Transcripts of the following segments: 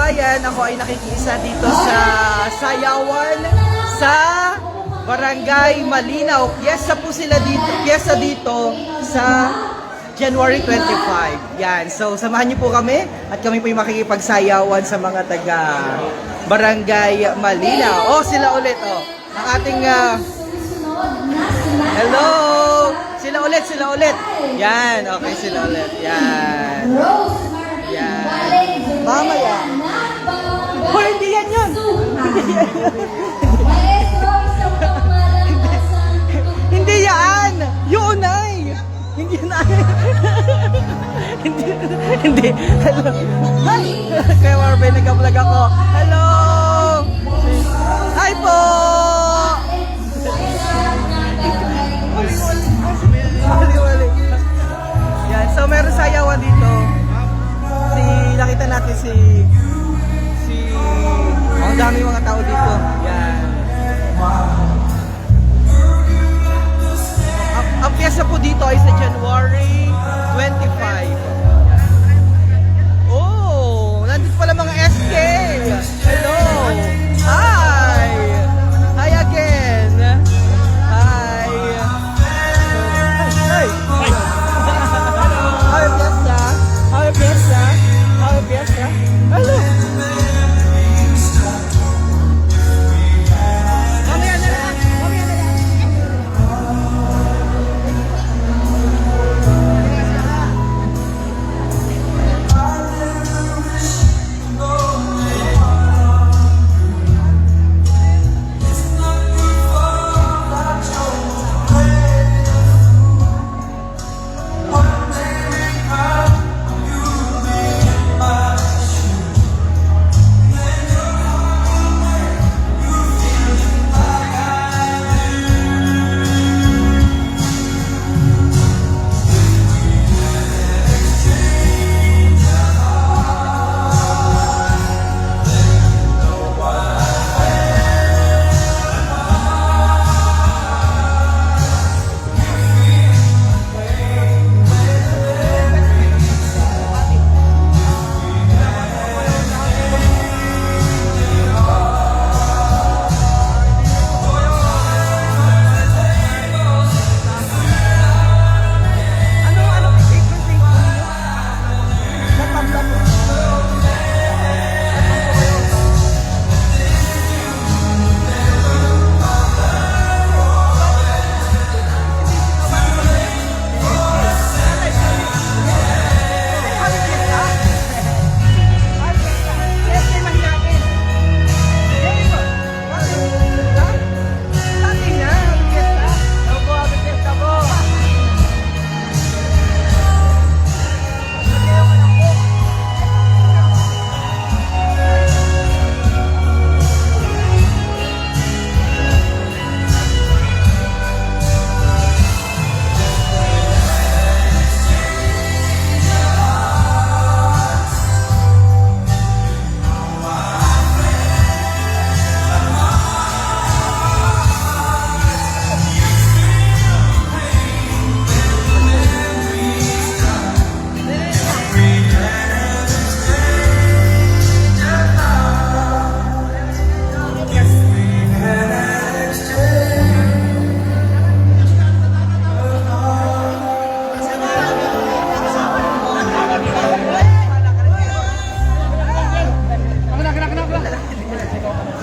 kababayan, ako ay nakikiisa dito sa sayawan sa Barangay Malinaw. Piyesta po sila dito, piyesta dito sa January 25. Yan. So, samahan niyo po kami at kami po yung makikipagsayawan sa mga taga Barangay Malinaw. Oh, sila ulit. Oh. Ang ating hello! Sila ulit. Yan. Okay, sila ulit. Yan. Yan. Mamaya. Oh, hindi yan yun. Hindi yan. Yun ay. Hindi na. Hindi. Hello. Kaya Marvin, nag-vlog ako. Hello. Hi po. Wali. Yan. So, meron sayawan dito. Nakita natin ang dami mga tao dito. Yan. Ang piyesa po dito ay sa January 25. Oh, nandito pala mga SK. Hello. Hi. Hi again. Hi. Hi. Hi, piyesta. Hi, piyesta. Hi, piyesta. Hello.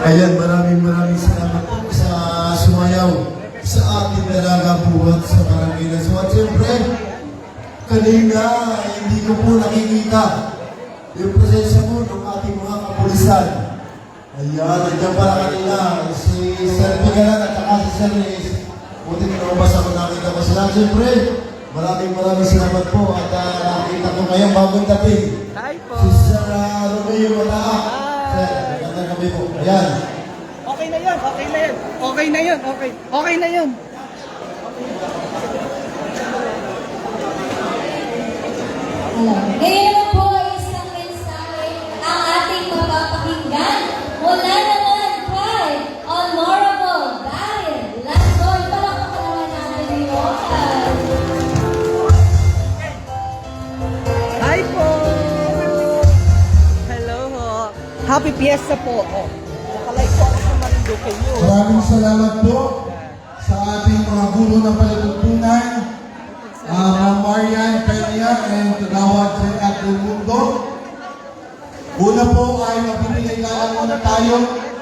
Ayan, maraming salamat po sa sumayaw sa ating dalaga buhat sa barangay na so. At siyempre, kanina hindi ko po nakikita yung presensya mo ng ating mga kapulisan. Ayan, nandiyan pala kanina si Sir Pigalan at saka si Sir Reyes. Buti kinabas ako nakita ko sila. Siyempre, maraming salamat po at nakita ko ngayon bagong dating. Hi po. Si Sir Romeo Mataa. Sir, magandang gabi po. Ayan. Okay na yun. Okay na yun. Ngayon naman po ay isang mensahe ang ating mapapakinggan mula naman kay Honorable Daryl Landoy. Palakpakan naman natin yun. Hi po! Hello ho! Happy Fiesta po. Oh. Nakalike po ako sa Marinduque News. Maraming salamat po sa ating mga guro ng palatuntunan, Ma'am Marian Peña and Kagawad J.A. Del Mundo. Una po ay mapipigay-galang muna tayo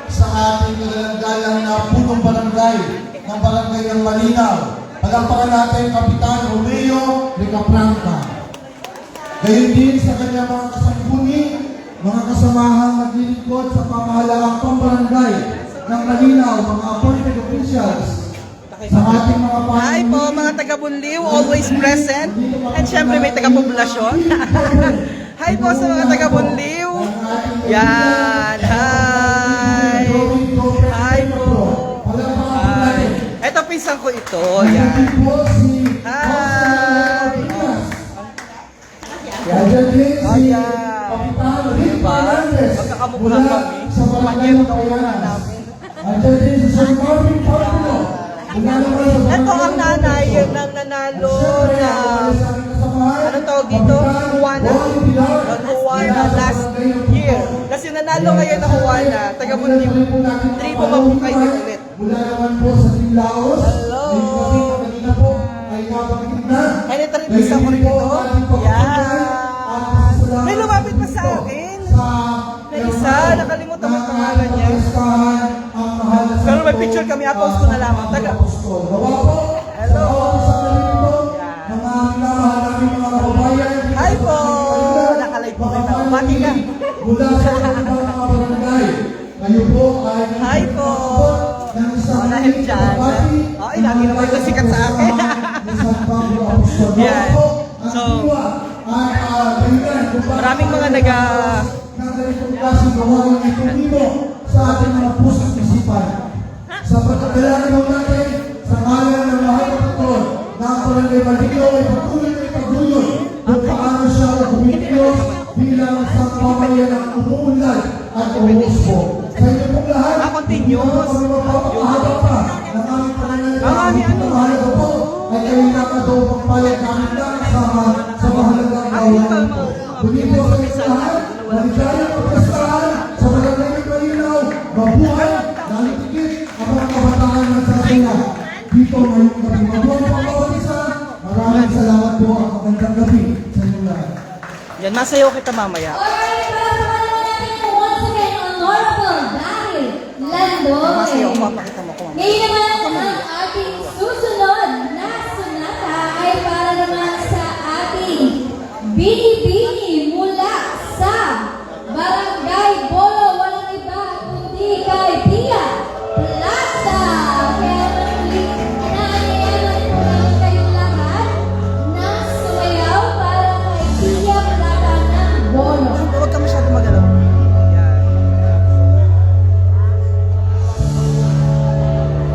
sa ating nagalang-galang na punong barangay ng barangay ng Malinaw. Palakpakan natin Kapitan Romeo Ricapranca. Gayon din sa kanyang mga kasangkuni, mga kasamahang naglilingkod sa pamahalaang pambarangay ng Malinaw, mga appointed officials, sa ating mga Hi po mga taga-Bunliw, always present. And syempre may taga-poblasyon. Hi po sa mga taga-Bunliw. Yan, hi. Hi po. Hi. Ito pinsan ko ito. Yan. Hi. Diba? Magkakamukha kami. Panyero na una namin. Ito ang nanay ng nanalo na ano tawag dito? Juana. Juana last year. Kasi nanalo ngayon na Juana. Taga-Bunliw. 3 po mabukay din ulit. Hello. And ito rin isa ko rin ito. Yan. May lumapit pa sa akin. Na isa. Nakalimutan mo yung pangalan niya. Pero may picture kami. Apos ko na lamang. Taga. Hello. Hi po. Nakalike po kita. Bati ka. Hi po. Dahil dyan. Ay, lagi naman ito sikat sa akin. Yan. So, maraming mga sa ating mga pusong isipan. Sa pagkakailangan natin, sa ngalan ng mahal na patron, na ang barangay Malinaw ay patuloy na ipagdulot kung paano siya kumikilos bilang isang pamayan ng umuunlad at umuspo. Sa inyo pong lahat, continuous. kami magpapahaba pa ng aming pananalitan. Mahalaga po ay kayo nakadaw pagpayag namin lang sa mahalagang gawain po. Kundi po sa inyo lahat, maligayang pagkasahan sa barangay ng Malinaw, mabuhay, nalitigit ang mga kabataan ng sasaya. Dito ngayong gabi, mabuhay po ang bawat isa. Maraming salamat po at magandang gabi sa inyo lahat. Yan, masayaw kita mamaya. Alright, palakpakan naman natin po once again Honorable Daryl Landoy. Masayaw, papakita mo ko. Ngayon naman ang ating susunod na sonata ay para naman sa ating Bini-Bini mula sa Barangay Bolo, walang iba kundi kay Pia Plata. Kaya inaanyayahan po namin kayong lahat na sumayaw para kay Pia Plata ng Bolo. Huwag ka masyado magalaw. Yan.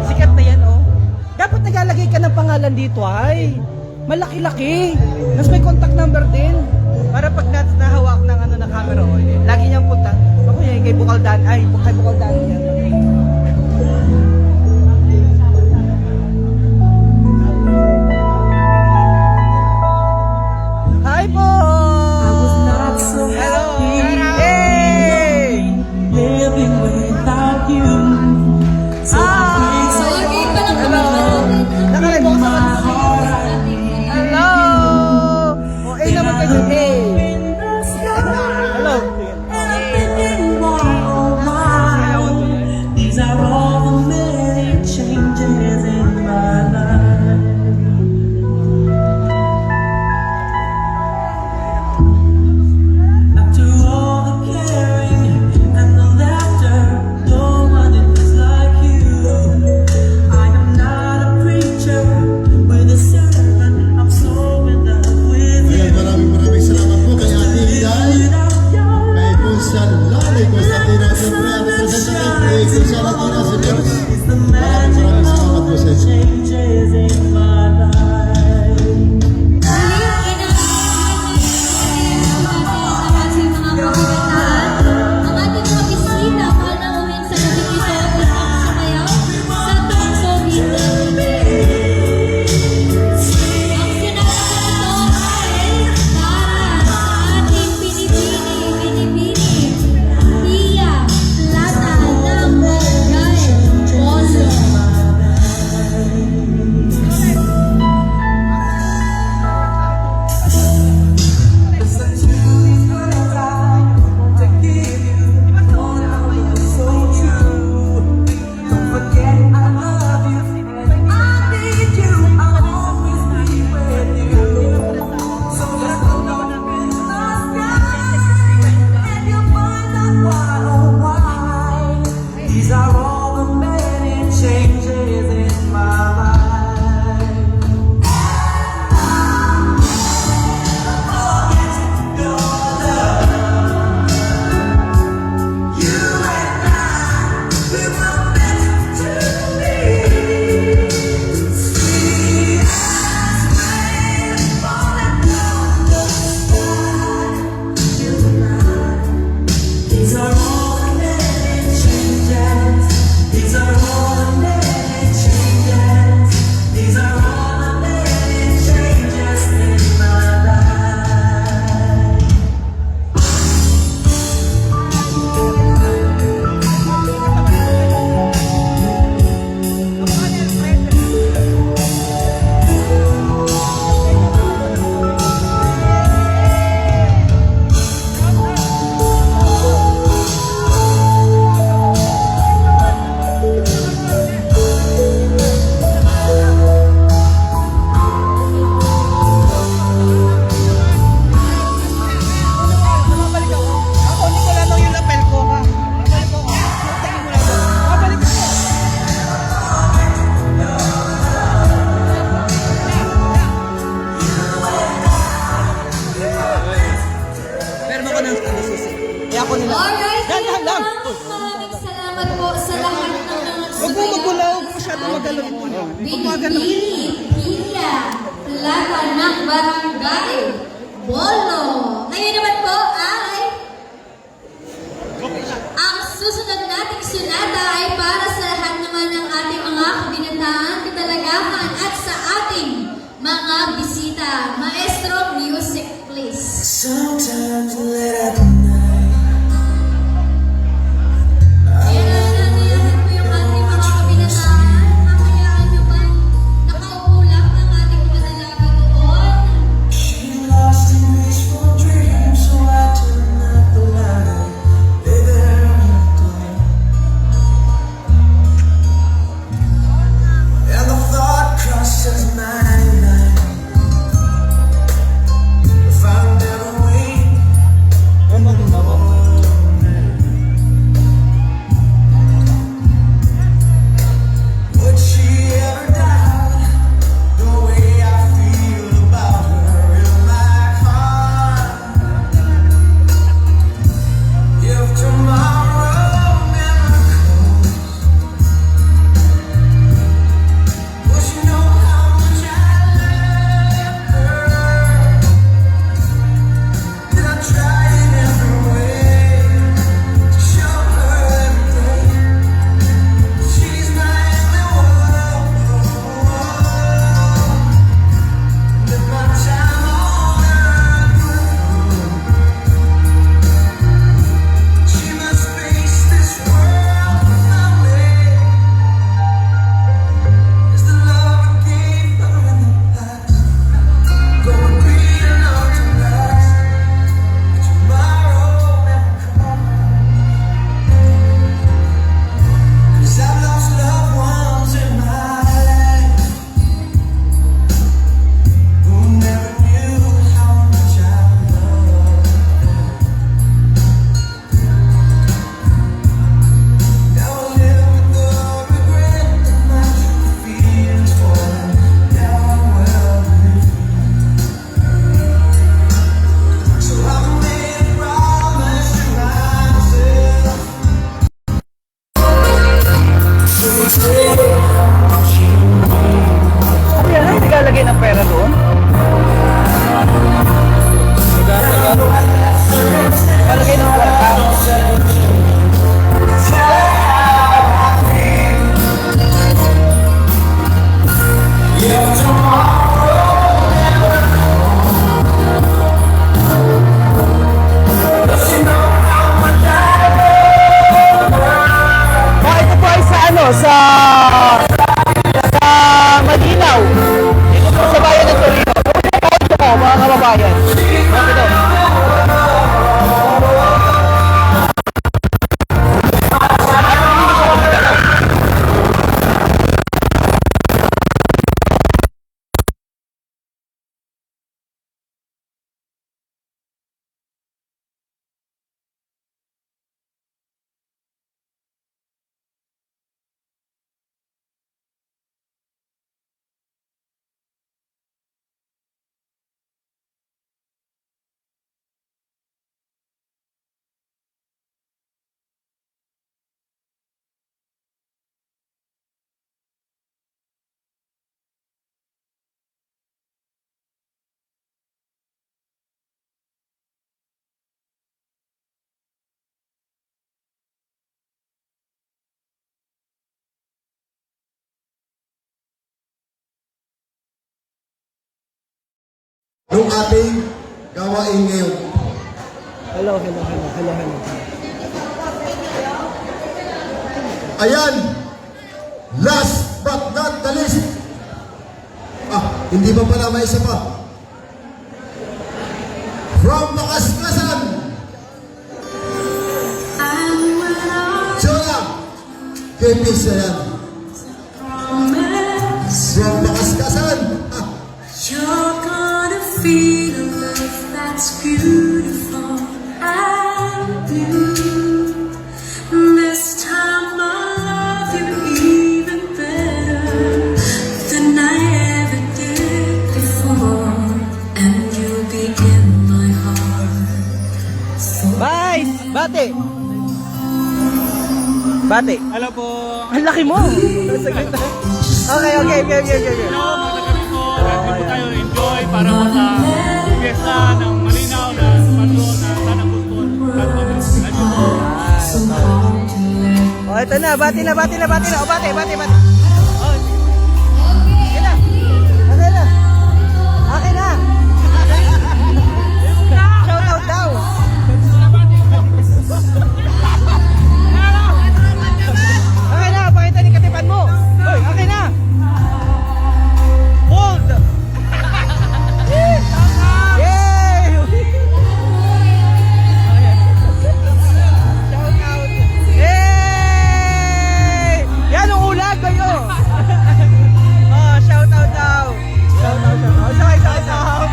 Sikat na yan, oh. Dapat nagalagay ka ng pangalan dito, ay. Malaki-laki. Tapos may contact number din. Para pag nahawak ng ano na camera, oh, lagi niyang punta. Ako yan, kay Bukaldan. Ay, kay Bukaldan yan. Hi po! Hello! Hey! Living without you. So So, again, palakpakan natin ang Nakalibok sa Hello! O, A naman kayo. A. Hello. and I'm thinking more of mine. ni Susi. Kaya ako nila. Alright, Yan, yan lang. maraming salamat po sa lahat ng mga Huwag mo magulaw, huwag mo masyadong magalaw. Huwag mo magalaw. Binibini, Pila, Plata ng Barangay, Bolo. Ngayon naman po ay ang susunod nating sunata ay para sa lahat naman ng ating mga kabinataan, kadalagahan at sa ating mga bisita. Maestro, music please. Sometimes late at night, Ayan po yung ating mga kabinataan. Mamayaan nyo ba nakaupo lang ang ating mga dalaga doon? she lost in peaceful dreams, so I turned out the light, lay there in the dark. And the thought crosses my mind, if I'm never weak, would she ever doubt the way I feel about her in my heart? If tomorrow never comes, will she know how much I love her? That I tried in every way to show her every day she's my only world. And if my time on earth, she must face this world without me. Is the love I gave her in the past gonna be enough to last? Tomorrow never comes, 'cause I've lost loved ones in my life who never knew how much I loved them. Now I live with the regret that my true feelings for them never will be. So I've made a promise to myself. Ayan, naglalagay ng pera doon. Palagay ng pera. Oh, ito po ay sa ano, sa Malinaw. Dito po sa bayan ng Torino. Ito po, mga kababayan. Ito. Nung ating gawain ngayon. Hello. Ayan, last but not the least. Hindi pa pala, may isa pa. From Makaskasan, Jola, kay Miss yan. From Makaskasan, You're gonna feel a love that's beautiful and blue. This time I'll love you even better than I ever did before, and you'll be in my heart. So Nice! Bate! Bate! Hello po. Ang laki mo! Okay. Hello, mga taga po. Welcome po tayo enjoy para po sa fiesta ng Malinaw na patro na Sana Bulbul. Oh, ito na. Bati na. O, bate. Oh, okay na. Okay na. Shout out daw. Okay na, pakita ni katipan mo. Hoy, okay na. Hold. Yay! Shout out. Yay! Yan ang ulag kayo. Oh, shout out daw. Shout out. Shout out.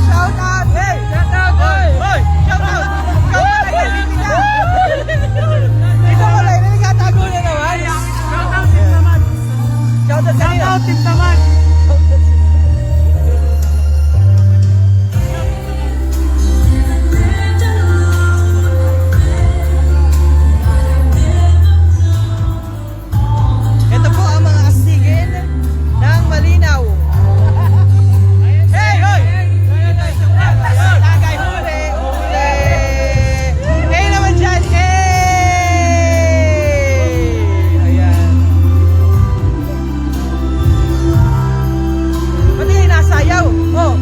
Shout out! Hey! Shout out! Hoy! Shout out! Ikaw pala yan, hindi ka! Ikaw pala yan, hindi ka tago na naman! Shout out din naman! Shout out kanina! Shout out din naman! Ito po ang mga asigin ng Malinaw. Hey, hoy! Tagay, huli! Hey naman dyan! Hey! Ayan. Pati kayo nasayaw. Oh.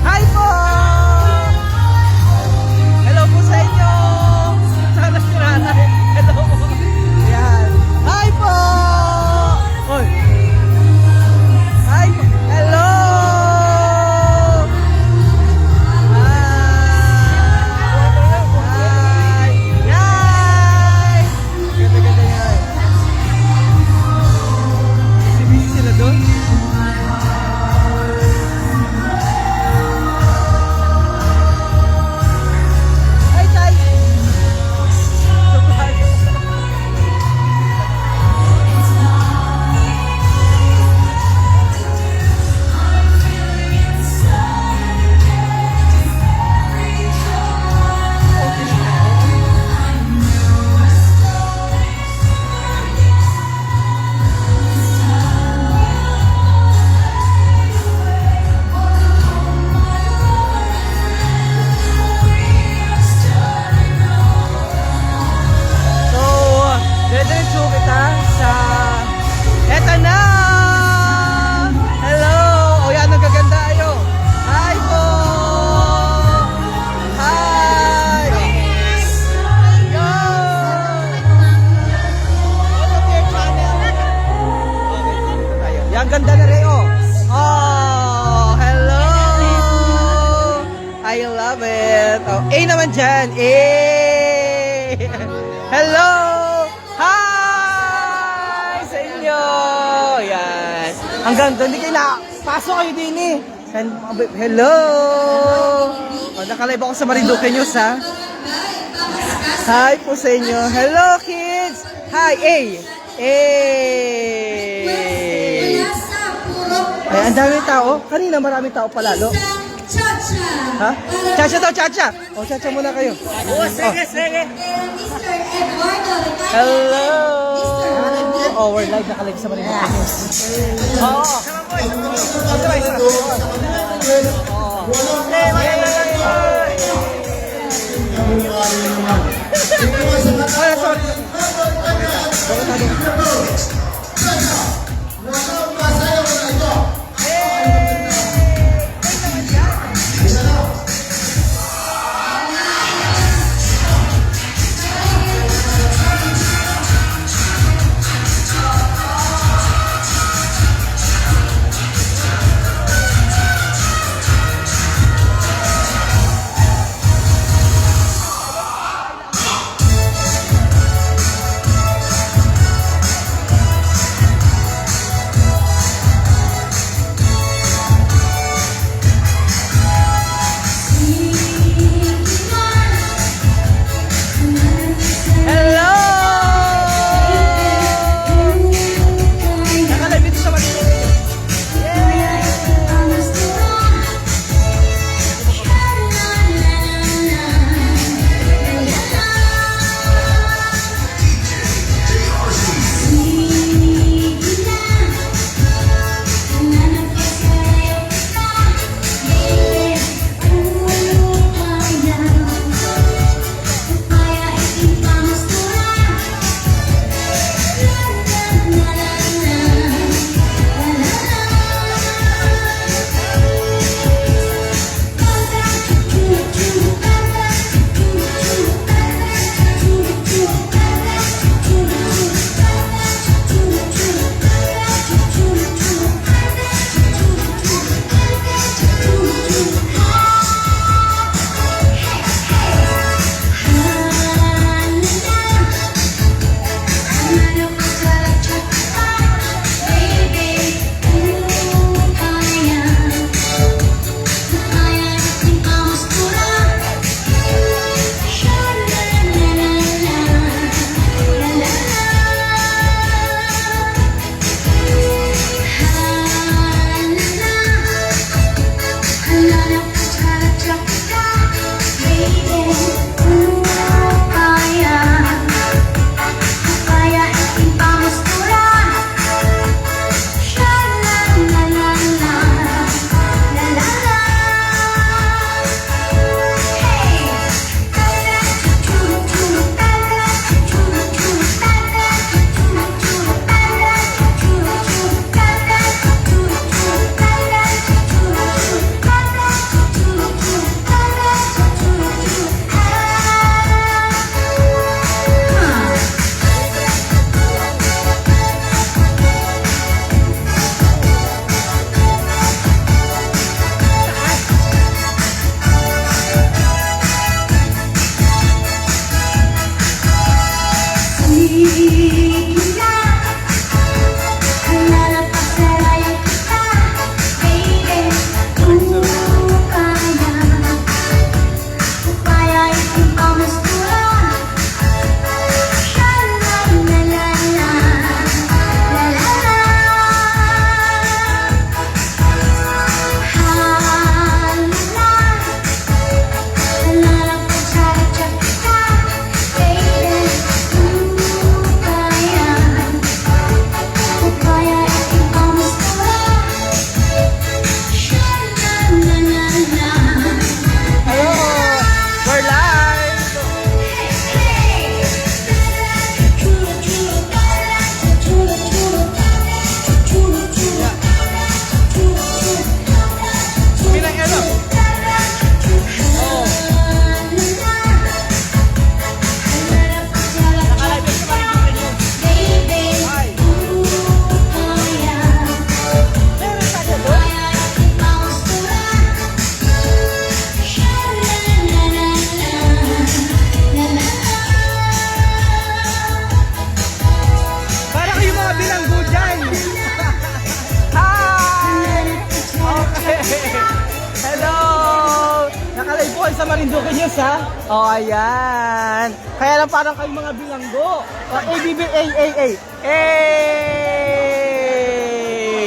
Hi po! Hello po sa inyo! Sana si nanay. Hello po. Ayan. Hi po! Hoy! Hi! Hello! Hi! Hi! Ganda yan. Busy sila doon? Hi, Tay! So, diretso kita sa... Eto na! Hello! O yan, ang gaganda ayo. Hi po! Hi! Yo! Welcome to your channel. Okay, dito tayo. Yan, ganda na rin, oh. Oh, hello! I love it. Oh, A naman dyan. A! Hello! Hi! Sa inyo! Yan. Hanggang doon, hindi kayo na... Pasok kayo din eh. Hello! O, nakalive ako sa Marinduque News, ha? Hi po sa inyo. Hello, kids! Hi! A! Ay, ang daming tao. Kanina maraming tao palalo. Ha? Chacha daw, chacha! O, chacha muna kayo. Sige. Hello! Oh, we're live, nakalive sa Marinduque News. Oo. kaya ikamusta. Sha-la-la-la-la. Hello! We're live! Pinang ano? Oh. Nakalive sa Marinduque News. Hi. Meron tayo doon? Para kayo mga bilanggo dyan. Hi! Okay. Hello! Nakalive po kayo sa Marinduque News, ha? Oh, ayan. Kaya lang parang kayo mga bilanggo. Oh, ABBAAA. Hey!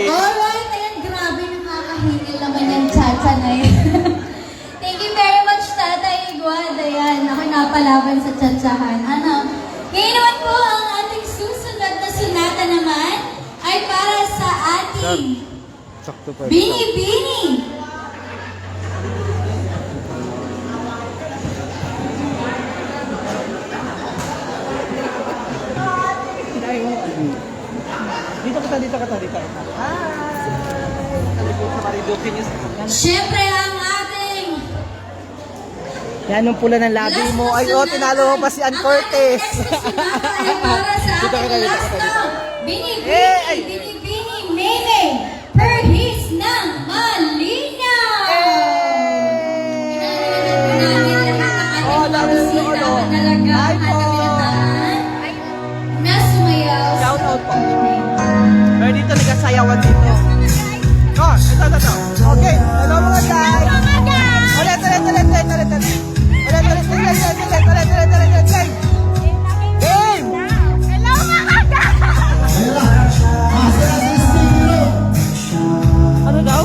Alright, ayan, grabe, nakakahingil naman yung chacha na yun. Thank you very much, Tatay Iguad. Ayan, ako napalaban sa chachahan. Ano? Ngayon naman po, ang ating susunod na sunata naman ay para sa ating Sakto pa. Bini-Bini. Dito ka, dito ka, dito ka. Hi! Nakalive sa Marinduque News. Siyempre, ang ating Yan yung pula ng labi mo. Ay, oh, tinalo mo pa si Ann Cortez. ay para sa Dito ka, ating dito ka, last dito ka. na Bini-Bini, Eh, ay. Bini-Bini, Nene, Perhis ng Malinaw. Oh, dami ng ano. Hi po. Na sumayaw. Shout out po. Pero dito nagkasayawan dito. Oh, ito. Okay, hello mga guys. Ulit. Game! Ayun na. Master Assistant Biro. Ano daw?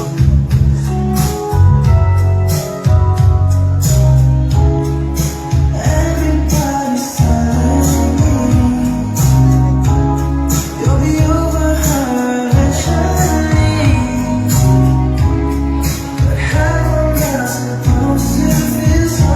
You'll be over her eventually. But how am I supposed to feel so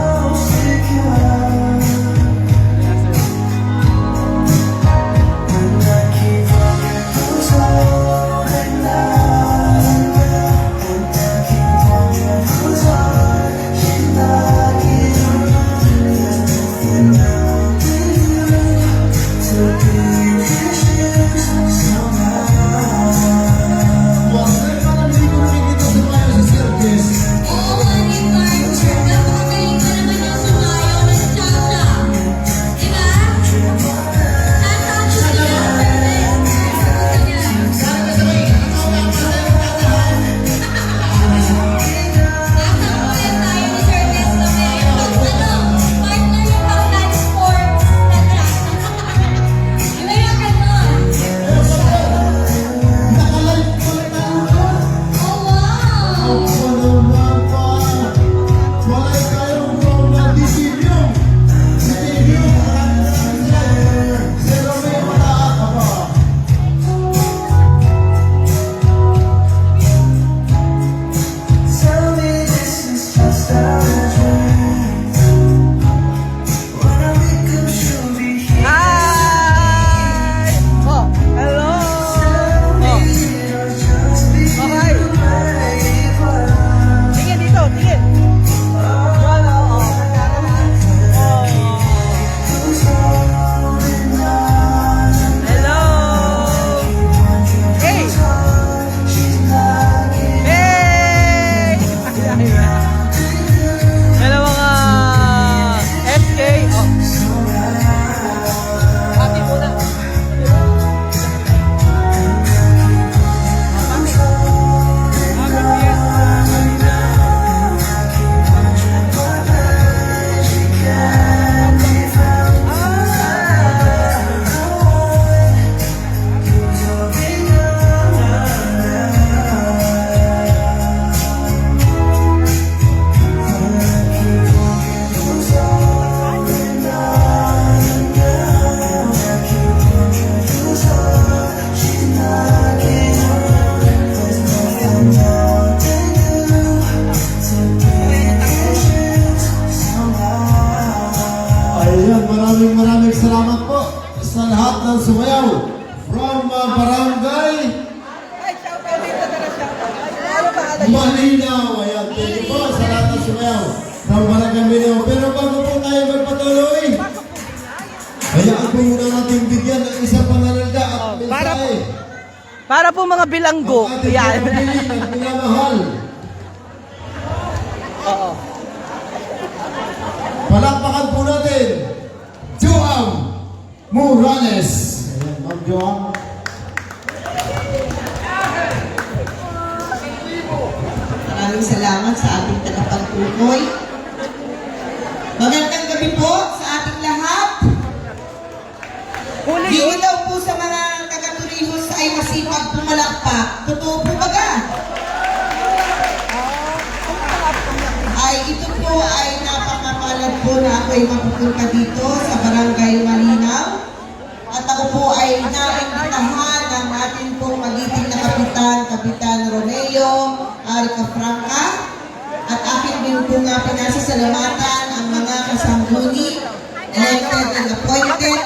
Malinaw. Ayan, thank you po sa lahat ng sumayaw ng Barangay Malinaw. Pero bago po tayo magpatuloy, hayaan po muna natin bigyan ng isang pananalga at mensahe. Para po mga bilanggo. Ang ating Yan. pinapili at minamahal. Oo. Palakpakan po natin, Joam Morales. Ayan, Ma'am Joam. Maraming salamat sa ating tagapagtukoy. Magandang gabi po sa ating lahat. Dito daw po sa mga taga-Torrijos ay masipag pumalakpak. Totoo po baga? Ay ito po ay napakapalad po na ako ay mapupunta dito sa Barangay Malinaw. At ako po ay naimbitahan ng ating pong magiting na Kapitan Romeo Arica Franca. At akin din po nga pinasasalamatan ang mga kasangguni, elected and appointed,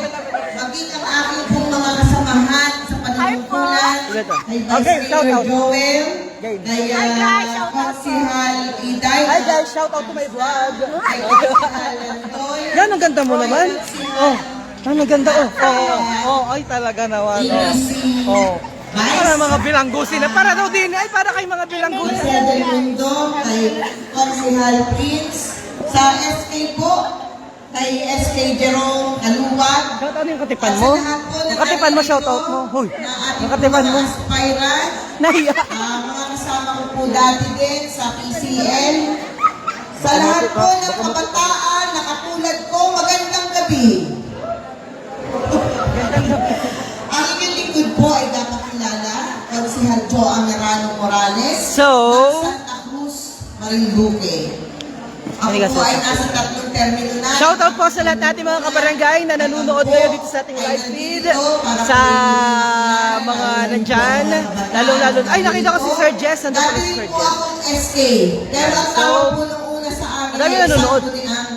maging ang aking pong mga kasamahan sa panunungkulan, kay Vice Mayor Joel, kay Konsihal Iday, Hi guys, shout out to my vlog. kay Konsihal Landoy, Yan, ang ganda mo naman. Oh, ang ganda. Ay talaga naman. Oh. Para mga bilanggo sila. Para daw din. Ay, para kay mga bilanggo Konsihal sila. Del Mundo, kay Konsihal Prince, sa SK po, kay SK Jerome Kaluwag, Shout out yung katipan mo. Yung katipan mo, shout out mo. Hoy, yung katipan mo. Aspirant, Nahiya. mga kasama ko po dati din sa PCL. Sa lahat po ng kabataan na katulad ko, magandang gabi. Ang inyong lingkod po ay dapat kilala, Konsihal Jo Amerano Morales, So, ng Santa Cruz, Marinduque. Ako Halika, po ay Santa nasa 3 termino na. shout out po sa lahat natin mga kabarangay na nanonood ngayon dito sa ating live feed. Sa mga nandyan. Lalo. Ay, nakita ko si Sir Jess. Nandun pala si Dati Sir po Jess. akong SK. Pero ang tawag po nung una sa amin Marami ay nanonood. sangguniang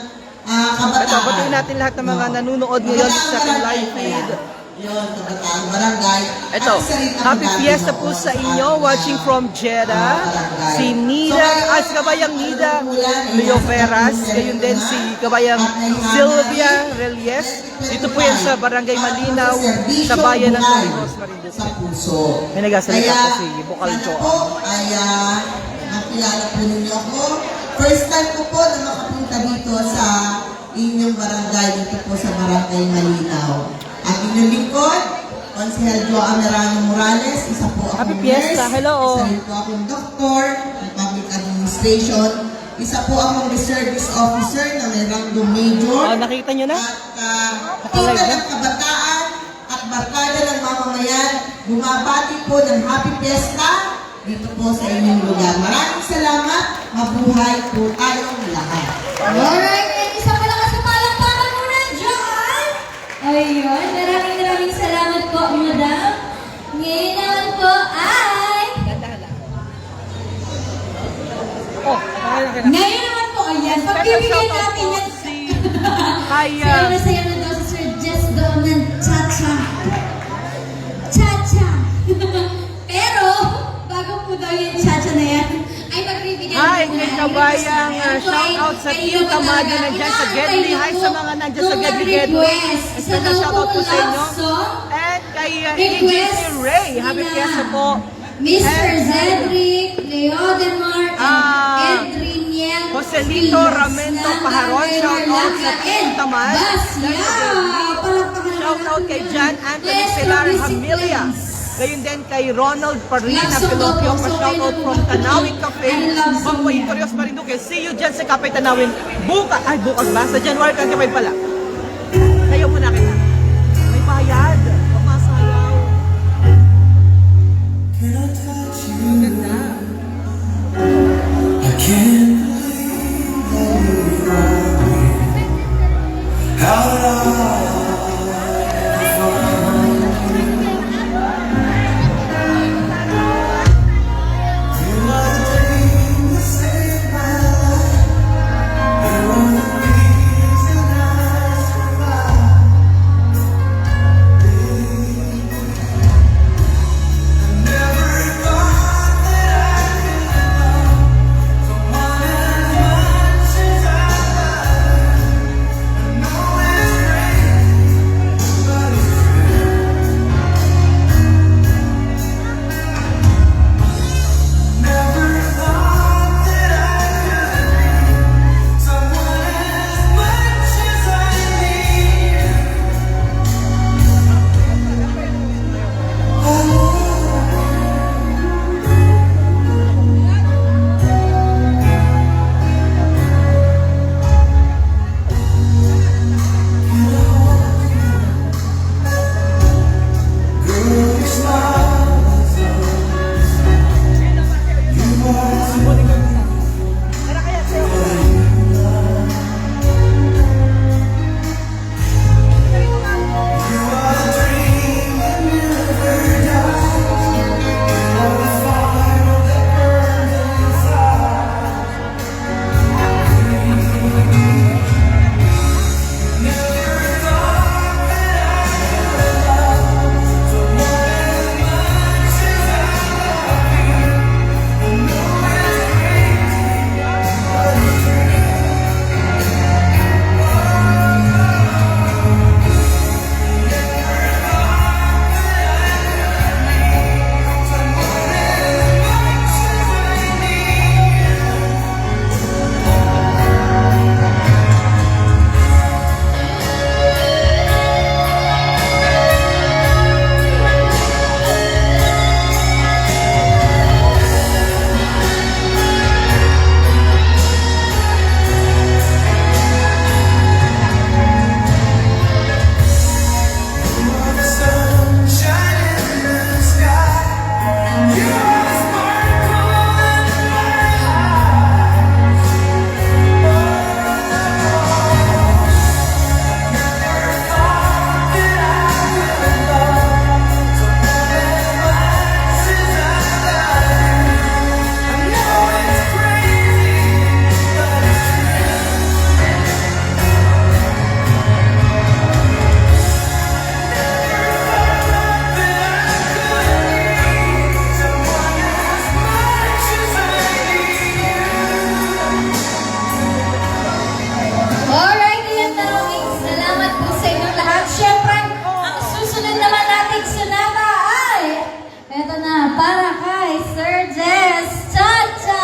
Ito, kabataan. batiin natin lahat ng mga nanonood ngayon sa ating live feed. Yun, kabataan, barangay. Ito, At isa rin ang happy dati fiesta ako po sa sa inyo, ating, watching from Jeddah. barangay. Si Nida, si Kabayang Nida Leo Veras, gayon din si Kabayang Sylvia Reyes. Dito po yan sa Barangay Malinaw, sa bayan ng Torrijos, Marinduque. sa puso. May nagasalita Kaya, po si Bukal sana Joa. po ay makilala po ninyo ako. First time ko po na makapunta dito sa inyong barangay, dito po sa Barangay Malinaw. Ang inyong lingkod, Konsihal Jo Amerano Morales, isa po akong Happy Fiesta, nurse, hello. isa rin po akong doktor ng public administration, isa po akong reservist officer na may ranggo major. Oh, nakita nyo na? At tulad ng kabataan at barkada ng mamamayan, bumabati po ng Happy Fiesta dito po sa inyong lugar. Maraming salamat. Mabuhay po tayong lahat. Alright, and isang malakas na palakpakan muna dyan. Ayun, maraming salamat po, madam. Ngayon naman po ay... Oh, Ngayon naman po, ayan, pagbibigyan natin yan. Kaya, Saya na daw si Sir Jess doon ng cha-cha. Cha-cha. Pero, bago po daw yung cha-cha na yan, ay magbibigyan hi, po kay na- Kabayang shout out sa Kayo Team po Kamado talaga. nandyan sa Gedli. Hi sa mga nandyan sa Nung Gedli nag-request, isa Special daw shout out po po sa inyo. love song, And kay request AJC Ray. Happy nila Fiesta po. Mr. And Zedric, Leodemar, and Edriniel Joselito Ramento Paharon. Shout out sa Team Tamad. Basya! Palakpakan Shout out kay John Anthony Pilar Hamilia. Gayon din kay Ronald Parina Pilopio. Pa-shout out from Tanawin Cafe. Bangway Torrijos, Marinduque. See you dyan sa Cafe Tanawin. Bukas ba? Sa January 25 pala. Kayo muna kita. May bayad. Pamasayaw. Can I touch you? I can't believe that you are here. How did I ever find you? You are the dream that saved my life. You are the reason I survive. para kay Sir Jess Chacha.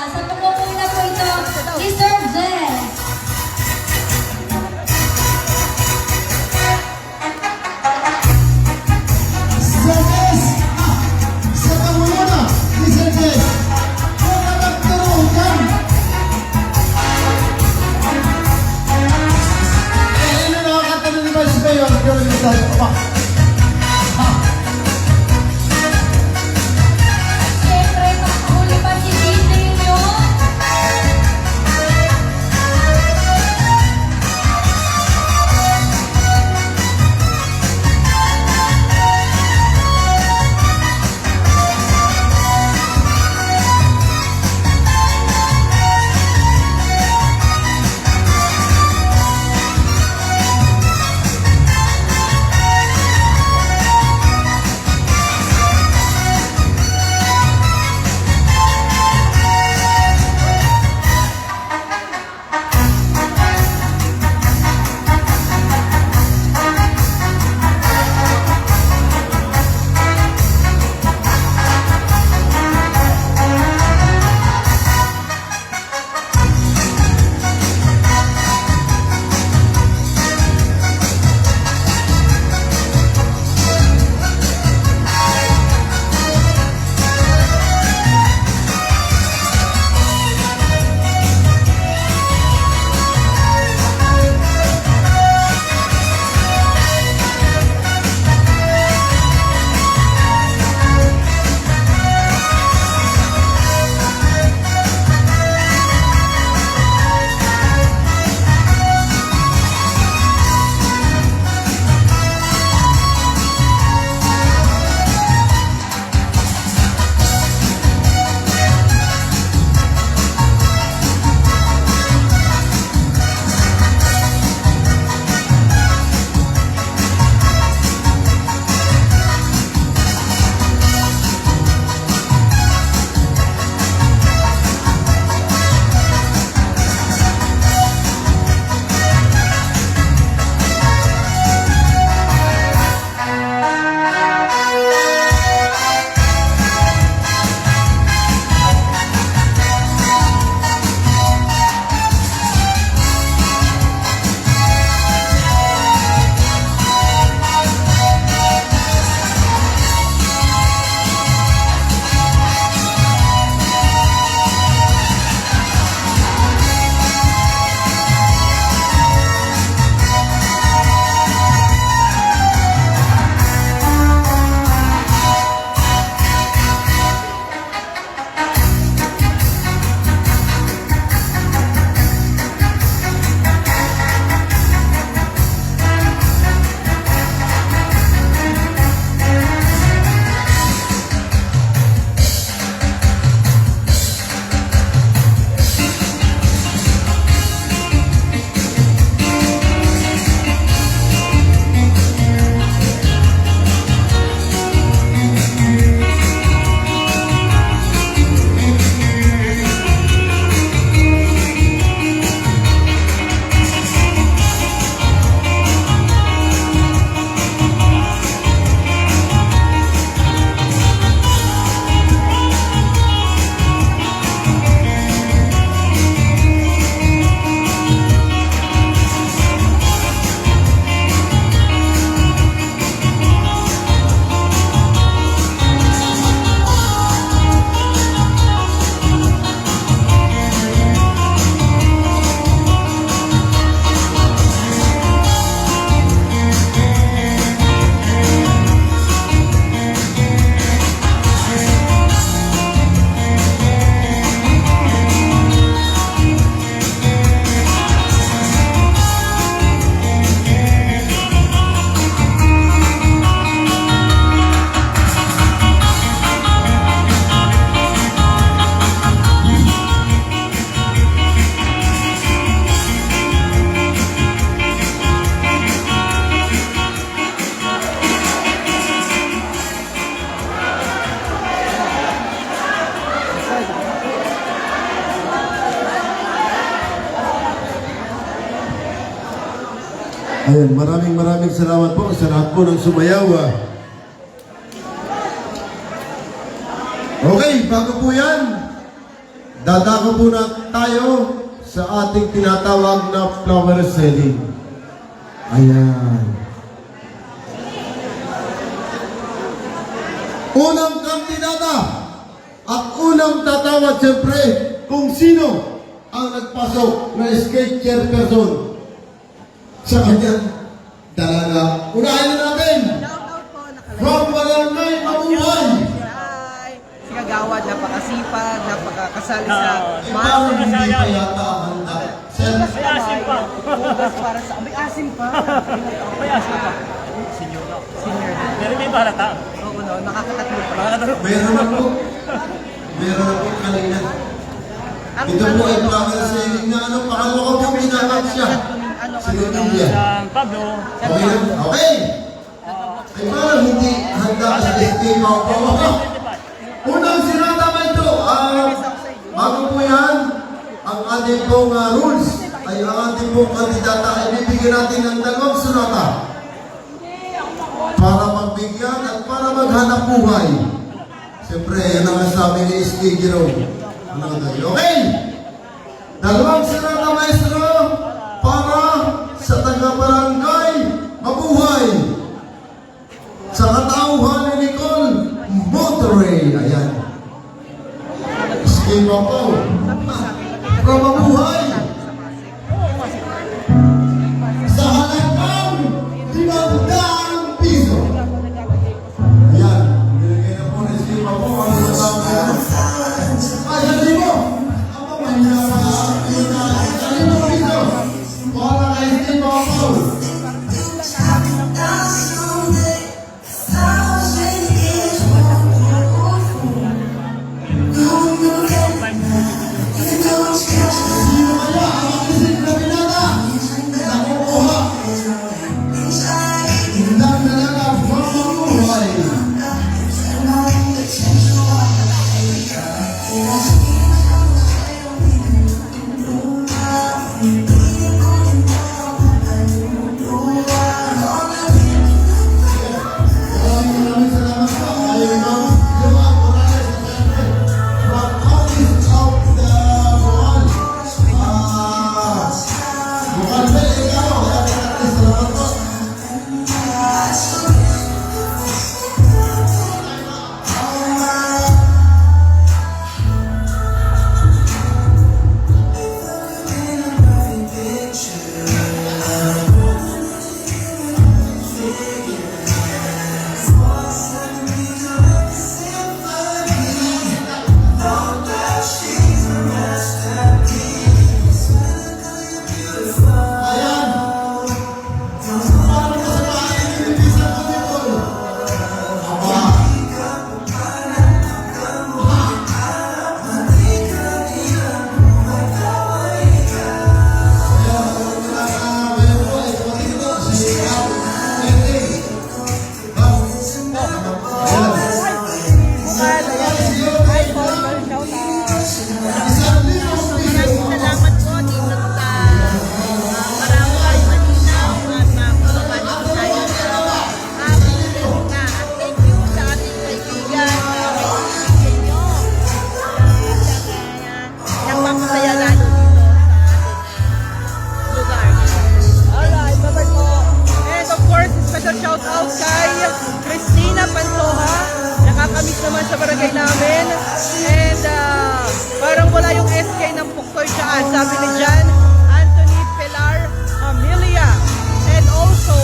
Sa pagpupuna po ito ni Sir Jess. Serges! Sa kamuna! Ni Serges! Huwag ka magkaroon! Ano nakakanta na ni Vice Mayor? Gawin mo tayo. Siyempre, makahuli pa si DJ nyo. Ayan, maraming salamat po sa lahat po ng sumayaw. Okay, bago po yan, dadako po na tayo sa ating tinatawag na flower selling. Ayan. Unang kandidata at unang tatawag siyempre kung sino ang nagpasok na skate chairperson sa kanyang dalaga. Unahin na natin from Barangay Mabuhay. Hi! Si Kagawad, napakasipag, napakakasali sa Parang hindi pa yata handa. Sir, May asim pa. Hugas para sa... May asim pa. May aso pa. Senior na. Senior na. Pero may barata. Oo, no, nakakatatlo pa. meron ako. Meron ako kanina. Ito po ay flower selling na ano, pangalawa ko po pinakap siya. Si Rodilla. San Pablo. Okay na? Okay! Ay parang hindi handa sa escape ako. Unang sinata ba ito? Bago po yan, ang ating pong rules ay ang ating pong kandidata ay bibigyan natin ng dalawang sunata para magbigyan at para maghanap buhay. Siyempre, yan ang sabi ni S.K. Jerome. Okay! Dalawang sunata, maestro, para sa taga-barangay Mabuhay. Sa katauhan ni Nicole Monterey. Ayan. S.K. Papaw. From Mabuhay. Sa halagang 500 piso. Ayan. Binigay na po ni S.K. Papaw. Ano na tawag yan? Ayan din mo. Ako mahirap na 500 piso. Para kay S.K. Papaw. Sino kaya ang isip na binata? Nakukuha. Hindang dalaga from Mabuhay. Maraming salamat po. Ayun ang Luwag Morales at syempre, from Office of the Bohol. Bukal ba, ikaw? Maraming salamat po. Ayan. Parang kasalanan yung ibisan ko dito. Aba. Salamat po dito sa Barangay Malinaw at mga kababayan tayo na thank you sa ating kaibigan sa inyo nagpapasaya lalo dito sa ating lugar. Alright, bye-bye po. And of course, special shout out kay Christina Pantoja. Nakakamiss naman sa barangay namin. And parang wala yung SK ng Puktoy dyan. Sabi ni Jan Anthony Pilar Amelia. And also,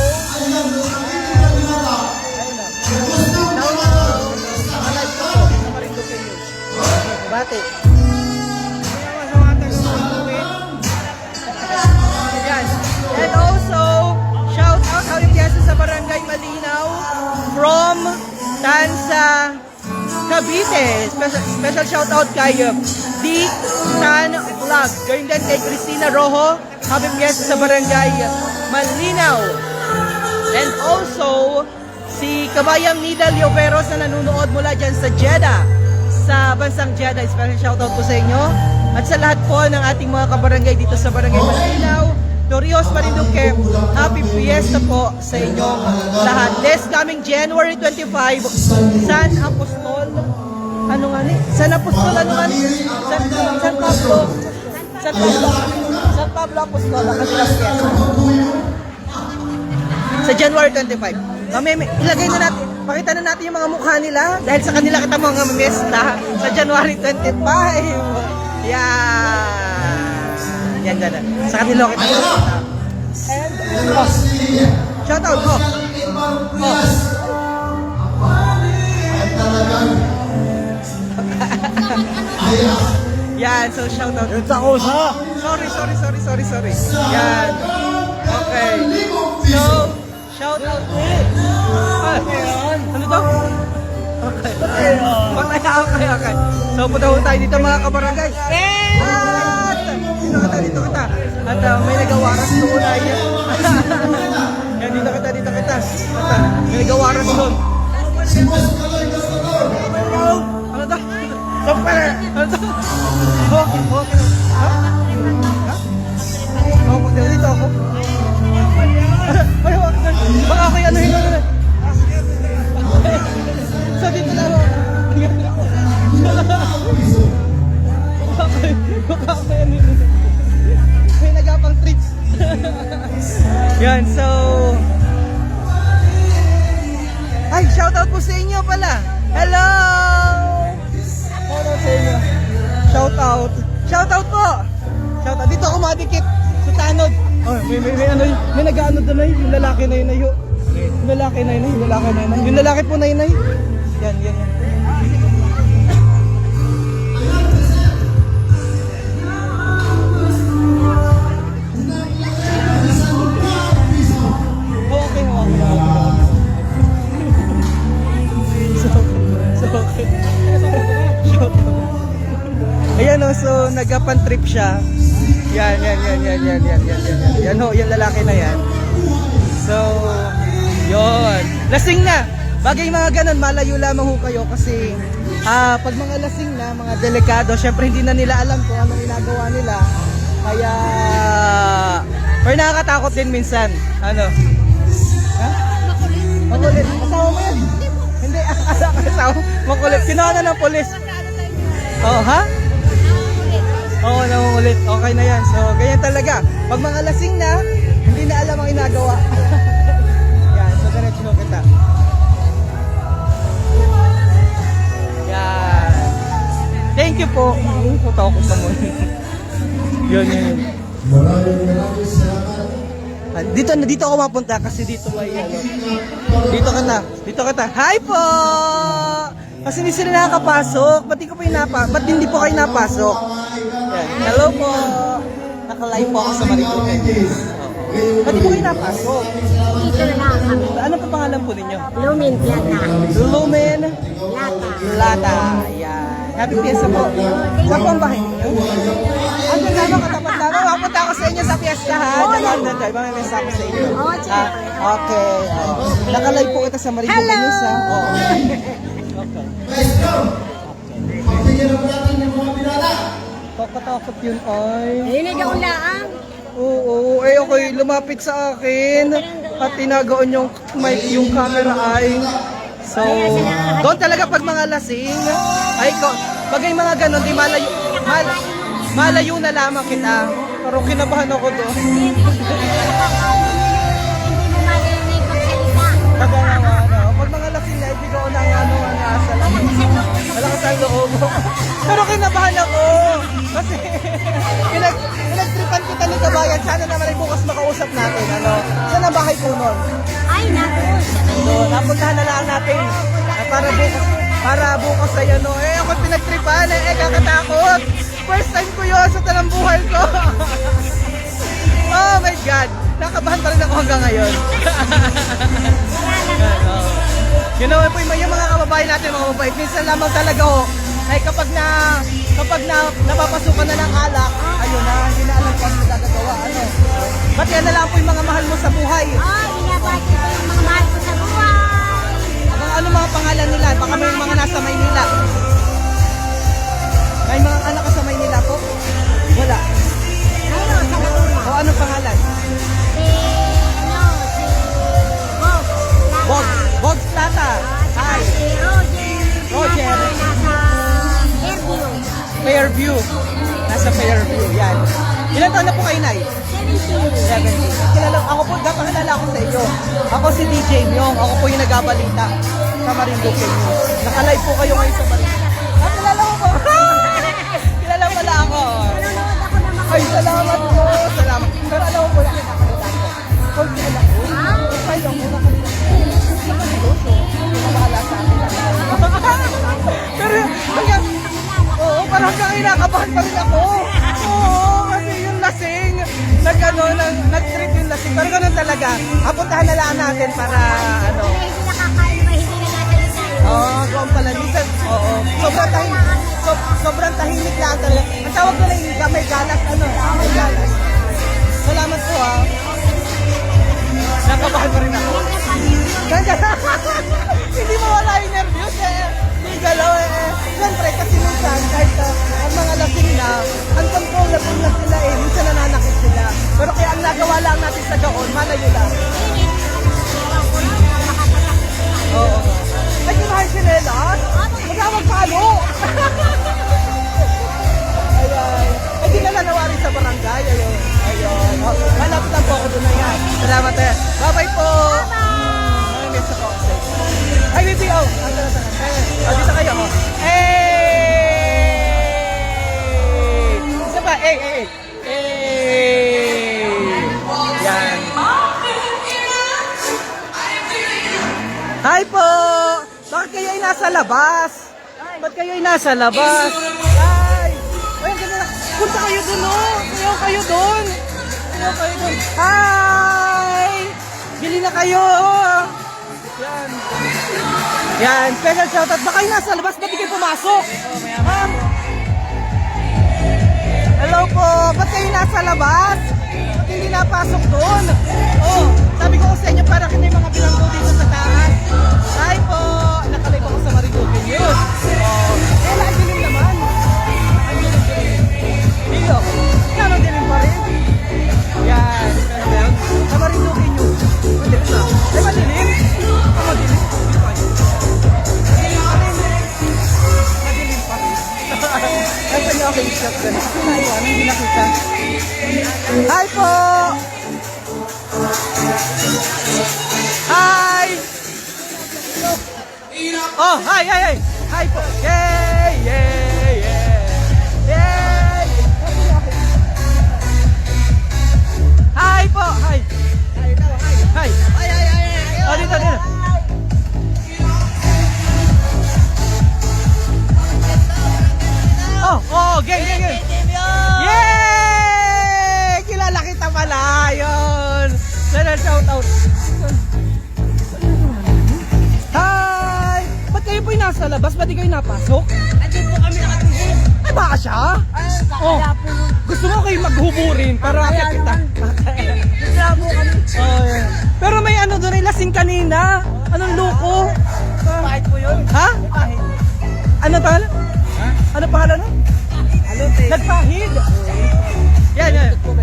Bate. Yan. And also, shout out how yung sa Barangay Malinaw from Tansa, Cavite. Special shout out kay D. Tan Vlog. Gawin din kay Cristina Rojo. Happy Fiesta sa Barangay Malinaw. And also, si Kabayang Nida Lioveros na nanonood mula dyan sa Jeddah, sa bansang Jeddah. Special shoutout po sa inyo. At sa lahat po ng ating mga kabarangay dito sa Barangay Malinaw, Torrijos, Marinduque, Happy Fiesta po sa inyong lahat. This coming January 25, San Apostol, ano nga ni? Apostol ano man? San Pablo. San Pablo Apostol, ang kanilang piyesta. Sa January 25. Ilagay na natin, pakita na natin yung mga mukha nila dahil sa kanila kita mga mamesta sa January 25. Yan gano'n. Sa kanila kita mamesta. And, shout out ko. Yan, so shout out. Sorry. Yan. Okay. So, shout out ulit. Ano to? Okay. So, punta ho tayo dito mga kabarangay. At, dito kita. At may nagawaras doon ay. Yan, dito kita. At, may nagawaras doon. Ano to? Ano to? Okay. Ha? Ako, dito ako. Ay, baka kayo ano yun. So, dito na ako. Baka kayo ano yun. May nagapang tricks. Yan, so... Ay, shoutout po sa inyo pala. Hello! Shoutout sa inyo. Shoutout po! Shoutout. Dito ako madikit sa tanod. Oh, may ano yun. May nag-ano doon na yun. Yung lalaki na yun na yun. Yung lalaki po na yun na yun. Yan. Okay. Okay. Ayan o, so nagapan-trip siya. Yan. Yan ho, yung lalaki na yan. So, yon. Lasing na. Bagay mga ganun, malayo lamang ho kayo kasi pag mga lasing na, mga delikado, syempre hindi na nila alam kung anong ginagawa nila. Kaya, pero nakakatakot din minsan. Ano? Ha? Makulit. Asawa mo yan? Hindi, asawa. Makulit. Kinuha na ng polis. Oh, ha? Oo, nangungulit. Okay na yan. So, ganyan talaga. Pag mga lasing na, hindi na alam ang ginagawa. Yan, so diretso kita. Yan. Thank you po. Puta ko sa muna. Yun. Maraming salamat. Dito ako mapunta kasi dito may ano. Dito kita. Hi po! Kasi hindi sila nakakapasok. Ba't hindi po kayo napasok? Yan. Hello po. Naka-live po ako sa Marikina. Ba't hindi po kayo napasok? Dito na kami. Ano pa pangalan po ninyo? Lumin Plata. Lumen Lata. Plata. Yan. Happy Fiesta po. Saan po ang bahay ninyo? Ano naman katapat naman? Mapunta ako sa inyo sa fiesta ha. Diyan. May mesa ako sa inyo. Okay. Naka-live po kita sa Marikina. Hello! Okay. Let's go! Pagtigyan na natin yung mga binata. Takot yun ay. Ayun na laang. Oo, okay, lumapit sa akin at tinagaon yung mic, yung camera ay. So, doon talaga pag mga lasing, ay pag yung mga ganon, di malayo na lamang kita. Pero kinabahan ako doon. Pag mga lasing na, ibig ako ng ang asal. Malakas ang loob. Pero kinabahan ako. Kasi pinagtripan kita ni Kabayan. Sana naman ay bukas makausap natin. Saan ang bahay po nun? Ay, naku. So, napuntahan na lang natin. Para bukas ay ano. Ako pinagtripan. Kakatakot. First time ko yun sa tanang buhay ko. Oh my God. Nakabahan pa rin ako hanggang ngayon. You know, yung mga kababayan natin, mga mabait, minsan lamang talaga ay kapag napapasukan na ng alak, ayun na, hindi na alam kung ano magagawa. Ba't yan na lang po yung mga mahal mo sa buhay? Binabati ko yung mga mahal ko sa buhay. Ano mga pangalan nila? Baka may mga nasa Maynila. May mga anak ka sa Maynila po? Wala. Ayun, sa Laguna. O anong pangalan? Bogs Plata. Hi. Si Roger. Roger. Nasa Erbil. Fairview. Nasa Fairview, yan. Ilan taon na po kayo, Nay? 17. Kilala, ako po, napakilala ako sa iyo. Ako si DJ Myong. Ako po yung nagabalita sa Marinduque News. Nakalive po kayo ngayon sa Marinduque. Ah, kilala ko po. Kilala pala ako. Ay, salamat po. Salamat. Pero alam mo po yung nakalala ko. Kung kilala ko, kayo mo nakalala ko. Nakaliloso. Nakabahala sa akin. Pero, hanggang, oo, parang hanggang inakabahan pa rin ako. Oo, kasi yung lasing, nag-trip yung lasing. Pero ganun talaga. Apuntahan na lang natin para, ano. Oo, doon pala. Minsan, oo. Sobrang tahimik lang talaga. Ang tawag ko lang yung may galas, ano, may galas. Salamat po, ha. Nakabahan pa rin ako. Hindi mo wala yung nervyos, eh. Hindi galaw, eh. Siyempre, kasi minsan, kahit ang mga lasing na, uncontrollable na sila, eh. Minsan nananakit sila. Pero kaya ang nagawa lang natin sa gaon, malayo lang. Oo. Ay, kumahay sinelas? Magkawag paano? Ayan. Ay, di na nanawari sa barangay. Ayun. Ayun. Malapit lang po ako doon na yan. Salamat eh. Bye-bye po. Miss ako. Ay, BBO. Dito kayo. Isa pa. Yan. Hi po! Bakit kayo ay nasa labas? Ba't kayo ay nasa labas? Hi! Ay, ang ganda na. Punta kayo dun, oh! Sayaw kayo dun! Sayaw kayo dun! Hi! Bili na kayo! Yan. Yan. Special shoutout. Baka kayo nasa labas. Ba't di kayo pumasok? Ha? Hello po! Ba't kayo nasa labas? Ba't hindi napasok dun? Oh, sabi ko sa inyo para kita yung mga bilanggo dito sa taas. Hi po! Nakalive ako sa Marinduque News. Oh, eh, lang dilim naman. Ang dilim. Dito. Yan ang dilim pa rin. Yan. Ano ba yun? Sa Marinduque News. Madilim na. Eh, madilim? Ah, madilim. Dito kayo. Madilim pa rin. Madilim pa rin. Nasaan niyo ako yung shot din? Naiwan, hindi nakita. Hi po! Hi! Oh, hi, hi, hi! Hi po! Yay! Yay! Yay! Yay! Hi po! Hi! Hi! Oh, dito, dito! Oh, gang, gang, gang! Yay! Kilala kita pala! Yun! Shout out! Hi! Ba't kayo po'y nasa labas? Ba't di kayo napasok? Andun po kami nakatingin. Ay, baka siya? Oh, gusto mo kayo maghuburin para akit kita. Reklamo kami. Oh, yeah. Pero may ano doon ay lasing kanina. Anong loko? Kahit po yun. Ha? Ano pangalan? Ha? Ano pangalan nun? Nagpahid. Yan, yan. Ano?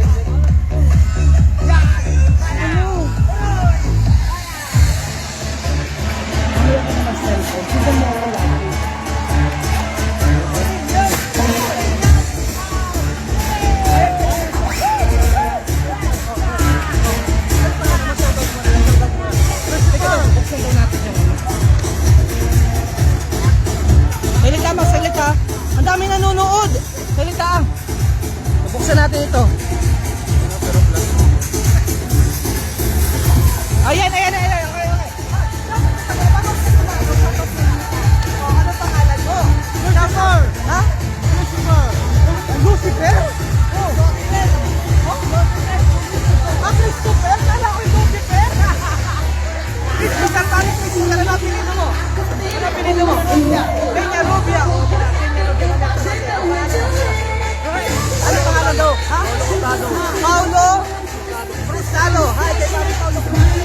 Salita, magsalita. Ang dami nanonood. Salita. Bubuksan natin ito. Ayan, ayan, ayan. Okay, okay. Oh, ano pangalan mo? Lucifer. Ha? Lucifer. Lucifer? Oh. Ah, Christopher? Kala ko yung Lucifer. Christopher, paano Christopher? Ano pinito mo? Ano pinito mo? Peña Rubia. Ano pangalan daw? Ha? Paulo Cruzado. Hi, kay Paulo Cruzado.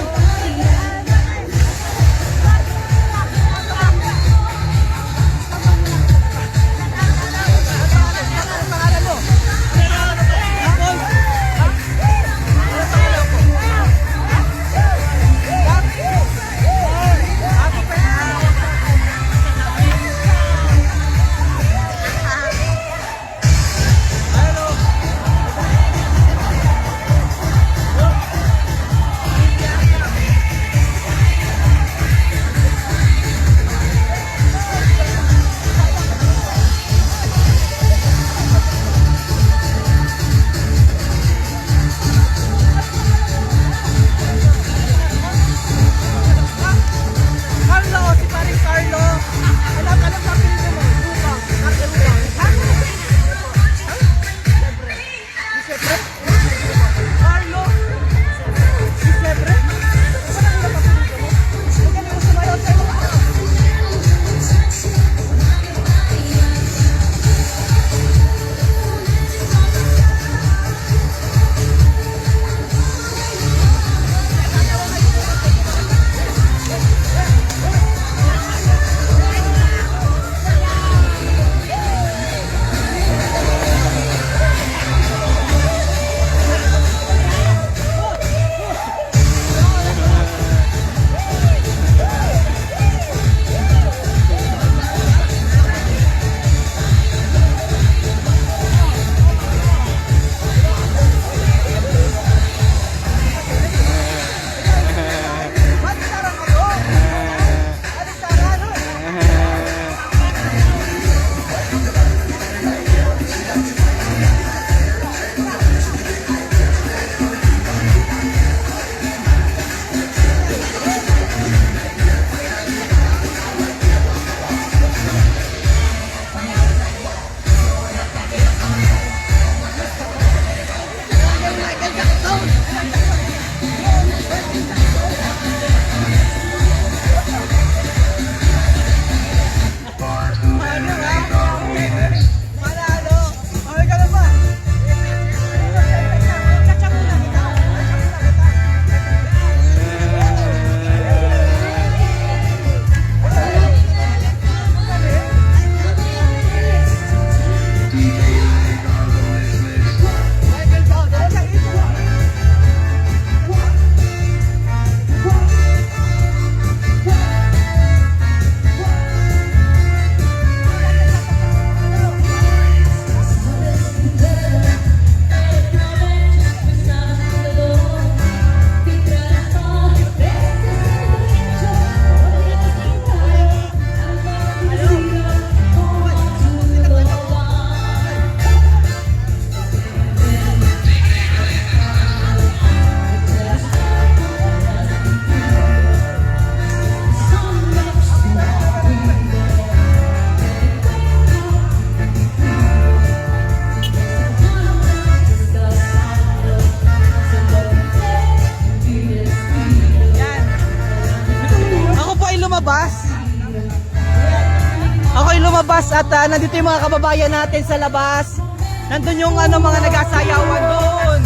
nandito yung mga kababayan natin sa labas. Nandun yung ano, mga nag-asayawan doon.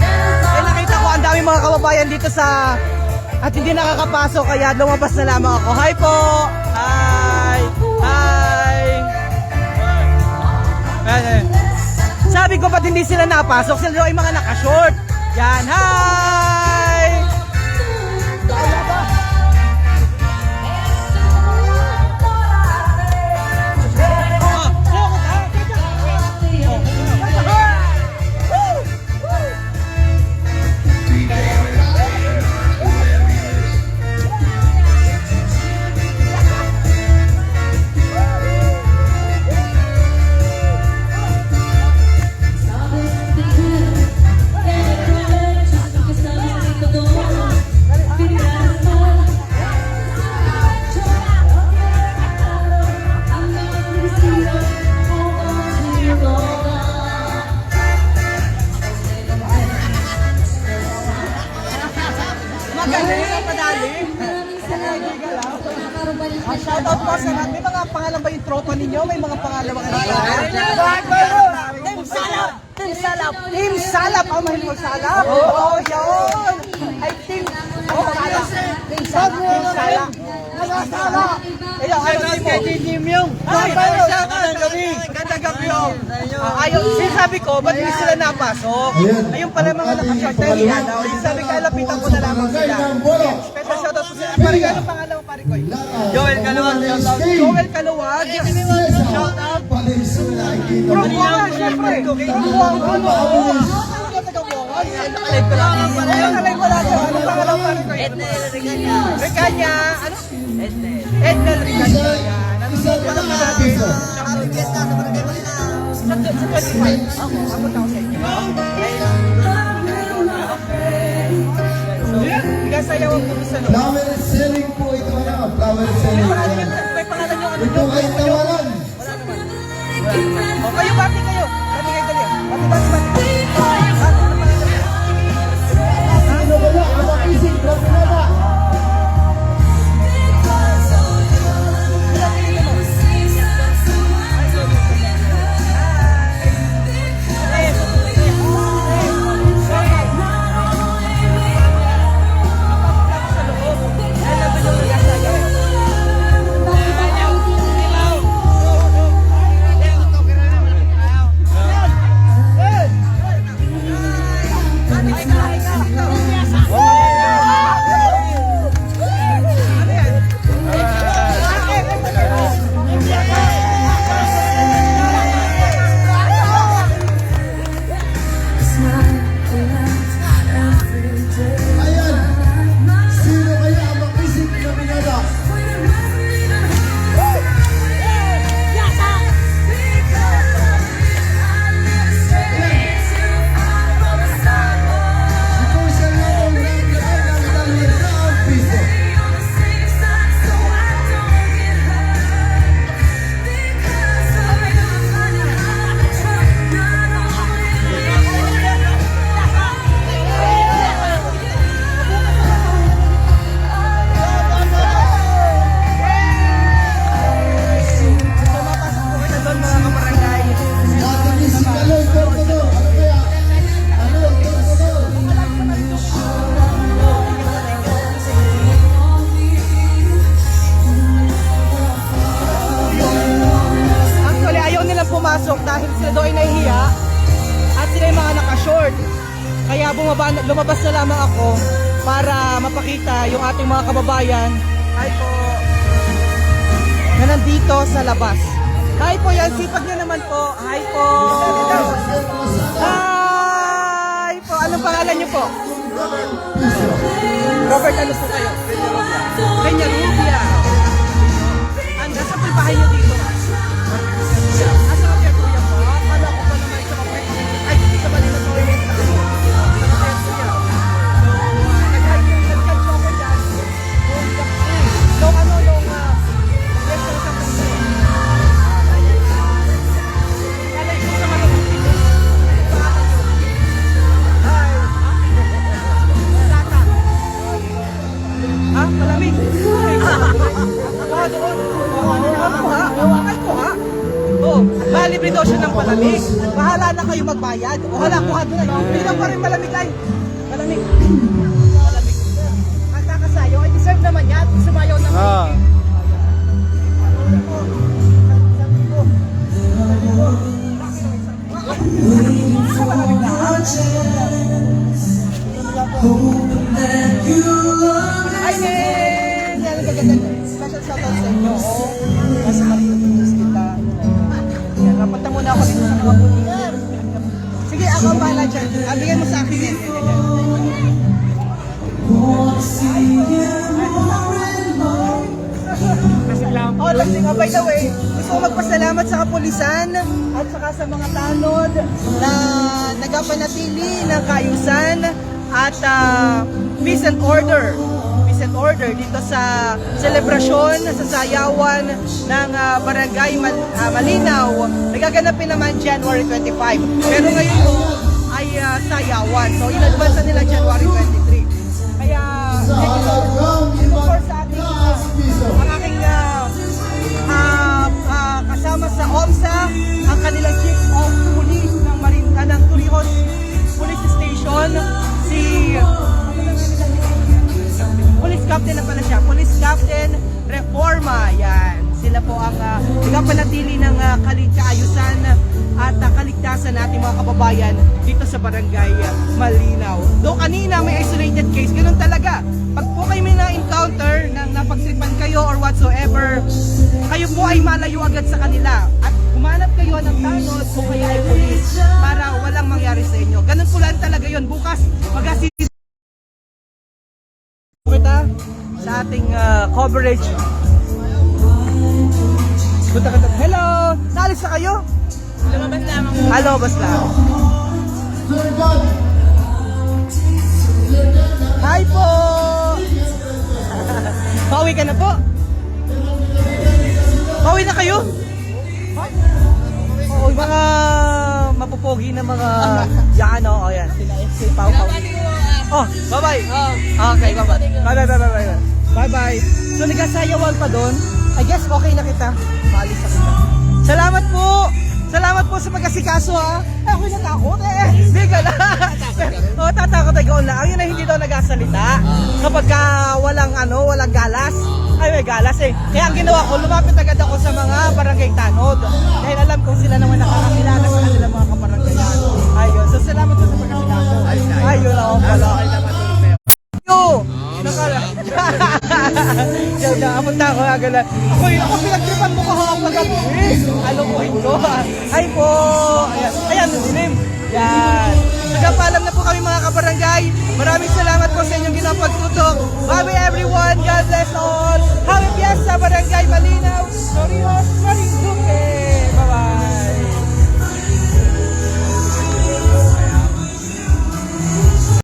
Eh, nakita ko ang dami mga kababayan dito sa... At hindi nakakapasok, kaya lumabas na lamang ako. Hi po! Hi! Hi! Ayan. Sabi ko ba't hindi sila napasok? Sila daw ay mga naka-short. Yan, hi! Magaling, madali. Maraming salamat po. Nakakarubal na Shoutout po sa lahat. May mga pangalan ba yung tropa ninyo? May mga pangalan ba kayo? Team Salap! Team Salap! Team Salap! Oh, mahal mo Salap? Oo, yun! Ay, Team Salap! Team Salap! Team Salap! Ayun, Team yung! Ay, gandang gabi! Gandang gabi, oh! Ayun, sinasabi ko, ba't hindi sila napasok? Ayun pala mga nakashort na yan. Sabi ka, lapitan ko na lamang sila. Special shoutout po sila. Pare, anong pangalan mo, pare ko? Joel Kaluwag. Joel Kaluwag. Shout out. From Buwan, syempre. From Buwan. Nakalive ko lang. Nakalive ko lang. Anong pangalan mo, pare ko? Ednel Reganya. Reganya. Ano? Ednel Reganya. Nanonood pa naman natin. Sa 25. Ako, abot ako sa inyo. Nagasayawan po sa loob. Flower selling po ito na. Flower selling. May pangalan nyo ano Ito ay tawanan. O kayo, bati kayo. Bati kayo dali. Bati. Sino ba na? Ang isip ko pinaba. Ayan. Sino kaya ang makisip na binaba? Ito siya nga ang naglagay ng daliraang piso. Natin si Kaloy Tortodor. Ano kaya? Ano? Tortodor. Actually, ayaw nilang pumasok dahil sila daw ay nahihiya at sila yung mga naka-short. Kaya lumabas na lamang ako para mapakita yung ating mga kababayan. Hi po! Na nandito sa labas. Hi po, yan. Sipag nyo naman po. Hi po! Hi po! Anong pangalan nyo po? Robert, ano po kayo? Peñarubia. Anda sa bahay nyo dito? Asa ka kaya kuya po? Akala ko pa naman sa kapatid. Ay, sa Manila po yun. Nag-catch ako dyan. Nung ano, nung yes, nung sa Manila. Alay ko sa Manila. Hi. Lata. Ha? Malamig. Ah, doon. Ano po ha? Malibre daw siya ng palamig. Bahala na kayo magbayad. O hala, kuha doon. Hindi lang pa rin malamig ay. Malamig. Malamig. Ang kakasayaw ay deserve naman yan. Sumayaw naman. Ay, men! Yan, gaganda. Special shoutout sa inyo. Nasa marinig kita. Yan, napunta muna ako dito sa mga puliyan. Sige, ako ang bahala dyan. Bigyan mo sa akin din. Oh, lasing. Oh, by the way, gusto ko magpasalamat sa kapulisan at saka sa mga tanod na nagapanatili ng kaayusan at peace and order. Peace and order dito sa selebrasyon, sa sayawan ng Barangay Malinaw. Nagaganapin naman January 25. Pero ngayon po ay sayawan. So, in-advance na nila January 23. Kaya, for sa ating, ang aking kasama sa OMSA, ang kanilang Chief of Police ng ng Torrijos Police Station, si Police Captain na pala siya, Police Captain Reforma, yan. Sila po ang nagapanatili ng kaayusan at kaligtasan nating mga kababayan dito sa Barangay Malinaw. Though kanina may isolated case, ganun talaga. Pag po kayo may na-encounter nang napagtripan kayo or whatsoever, kayo po ay malayo agad sa kanila at humanap kayo ng tanod kung kayo ay pulis para walang mangyari sa inyo. Ganun po lang talaga yun. Bukas, mag-assist kita sa ating coverage. Punta ka doon. Hello! Naalis na kayo? Lumabas lamang. Lumabas lang. Hi po! Pauwi ka na po? Pauwi na kayo? Oo, yung mga mapupogi na mga yan, o, yan. Si Pau. Oh, bye-bye. Okay, bye-bye. Bye-bye. Bye-bye. So, nagkasayawan pa doon. I guess okay na kita. Maalis na kita. Salamat po! Salamat po sa pagkasikaso, ha. Ako'y natakot Hindi ka na. Oo, tatakot ay gaon lang. Yun ay hindi daw nagasalita. Kapag walang walang galas. Ay, may galas eh. Kaya ang ginawa ko, lumapit agad ako sa mga barangay tanod. Dahil alam kong sila naman nakakakilala sa kanilang mga kabaranggayan. Ayun. So, salamat po sa pagkasikaso. Ayun ako pala. Yo! Nakala. Apunta ako agad. Ako pinagtripan mo kahapon gabi. Alukuhin ko. Ay po. Ayan, dilim. Yan. Nagpaalam na po kami mga kabarangay. Maraming salamat po sa inyong ginawang pagtutok. Bye everyone. God bless all. Happy Fiesta Barangay Malinaw. Torrijos.